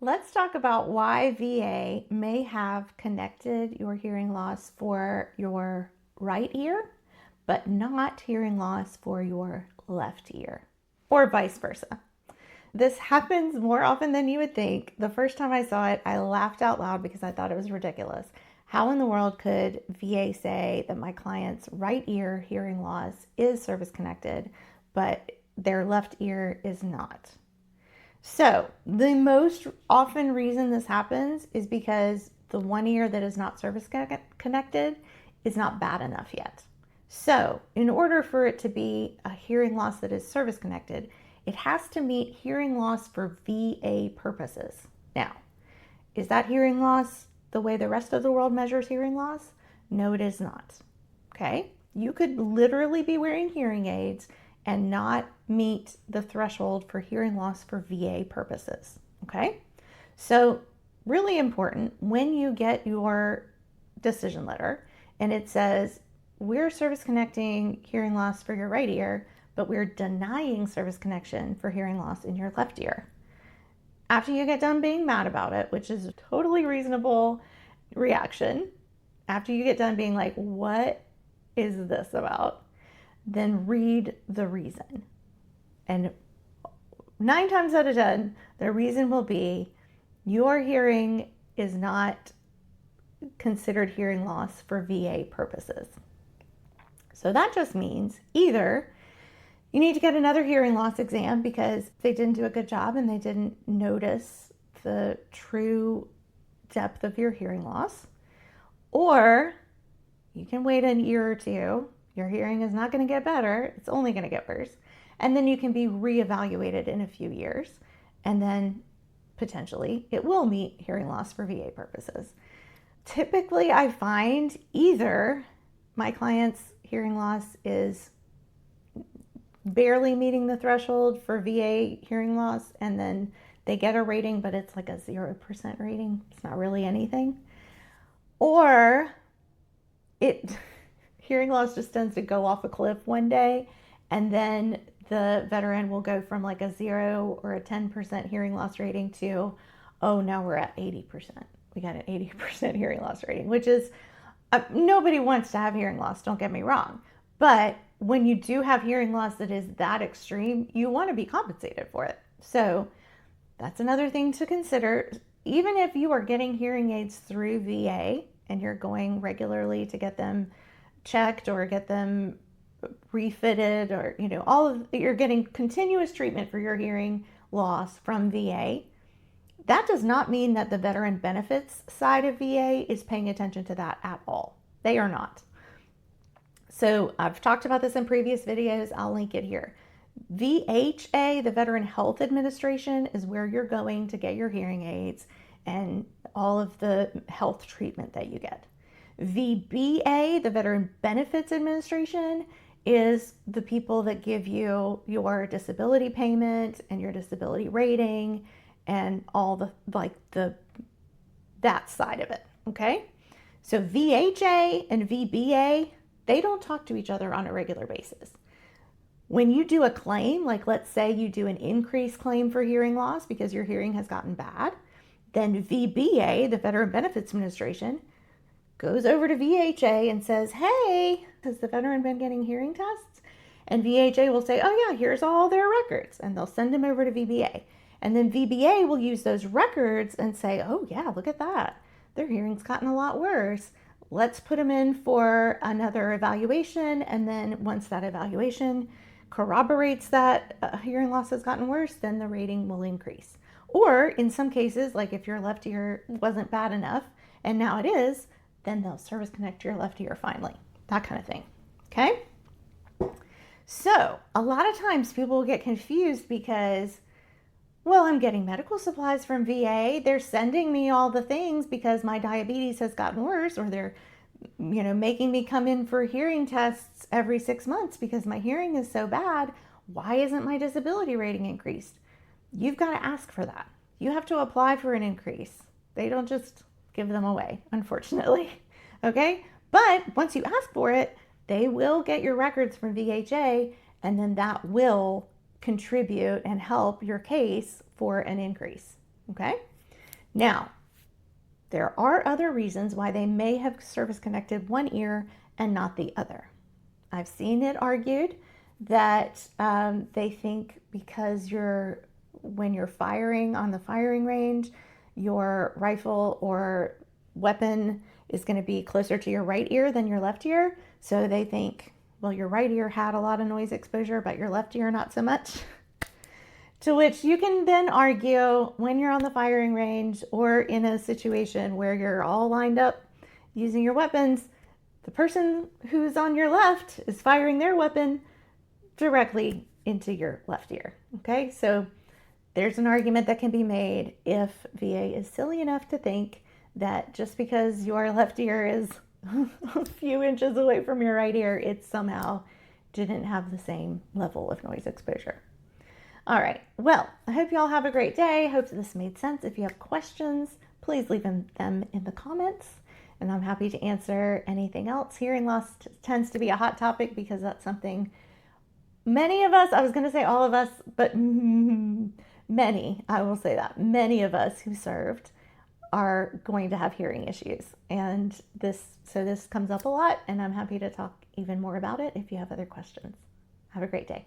Let's talk about why VA may have connected your hearing loss for your right ear, but not hearing loss for your left ear, or vice versa. This happens more often than you would think. The first time I saw it, I laughed out loud because I thought it was ridiculous. How in the world could VA say that my client's right ear hearing loss is service connected, but their left ear is not? So, the most often reason this happens is because the one ear that is not service connected is not bad enough yet. So, in order for it to be a hearing loss that is service connected, it has to meet hearing loss for VA purposes. Now, is that hearing loss the way the rest of the world measures hearing loss? No, it is not. Okay? You could literally be wearing hearing aids and not meet the threshold for hearing loss for VA purposes. Okay? So, really important when you get your decision letter and it says, we're service connecting hearing loss for your right ear, but we're denying service connection for hearing loss in your left ear. After you get done being mad about it, which is a totally reasonable reaction, after you get done being like, what is this about? Then read the reason. And 9 times out of 10, the reason will be your hearing is not considered hearing loss for VA purposes. So that just means either you need to get another hearing loss exam because they didn't do a good job and they didn't notice the true depth of your hearing loss, or you can wait an year or two. Your hearing is not going to get better. It's only going to get worse. And then you can be reevaluated in a few years. And then potentially it will meet hearing loss for VA purposes. Typically, I find either my client's hearing loss is barely meeting the threshold for VA hearing loss, and then they get a rating, but it's like a 0% rating. It's not really anything. Or hearing loss just tends to go off a cliff one day, and then the veteran will go from like a 0 or a 10% hearing loss rating to, oh, now we're at 80%. We got an 80% hearing loss rating, which is, nobody wants to have hearing loss, don't get me wrong. But when you do have hearing loss that is that extreme, you want to be compensated for it. So that's another thing to consider. Even if you are getting hearing aids through VA and you're going regularly to get them checked or get them refitted, or you're getting continuous treatment for your hearing loss from VA, that does not mean that the veteran benefits side of VA is paying attention to that at all. They are not. So I've talked about this in previous videos. I'll link it here. VHA, the Veteran Health Administration, is where you're going to get your hearing aids and all of the health treatment that you get. VBA, the Veteran Benefits Administration, is the people that give you your disability payment and your disability rating and all that side of it, okay? So VHA and VBA, they don't talk to each other on a regular basis. When you do a claim, like let's say you do an increased claim for hearing loss because your hearing has gotten bad, then VBA, the Veteran Benefits Administration, goes over to VHA and says, hey, has the veteran been getting hearing tests? And VHA will say, oh yeah, here's all their records. And they'll send them over to VBA. And then VBA will use those records and say, oh yeah, look at that. Their hearing's gotten a lot worse. Let's put them in for another evaluation. And then once that evaluation corroborates that hearing loss has gotten worse, then the rating will increase. Or in some cases, like if your left ear wasn't bad enough and now it is, then they'll service connect your left ear finally. That kind of thing. Okay? So a lot of times people get confused because, well, I'm getting medical supplies from VA. They're sending me all the things because my diabetes has gotten worse, or they're, making me come in for hearing tests every 6 months because my hearing is so bad. Why isn't my disability rating increased? You've got to ask for that. You have to apply for an increase. They don't just give them away, unfortunately. Okay? But once you ask for it, they will get your records from VHA, and then that will contribute and help your case for an increase. Okay? Now, there are other reasons why they may have service connected one ear and not the other. I've seen it argued that they think because when you're firing on the firing range, your rifle or weapon is going to be closer to your right ear than your left ear. So they think, well, your right ear had a lot of noise exposure, but your left ear not so much. To which you can then argue when you're on the firing range or in a situation where you're all lined up using your weapons, the person who's on your left is firing their weapon directly into your left ear. Okay, so there's an argument that can be made if VA is silly enough to think that just because your left ear is a few inches away from your right ear, it somehow didn't have the same level of noise exposure. All right, well, I hope you all have a great day. I hope this made sense. If you have questions, please leave them in the comments, and I'm happy to answer anything else. Hearing loss tends to be a hot topic because that's something many of us, I was going to say all of us, but many, I will say that, many of us who served are going to have hearing issues. And this comes up a lot, and I'm happy to talk even more about it if you have other questions. Have a great day.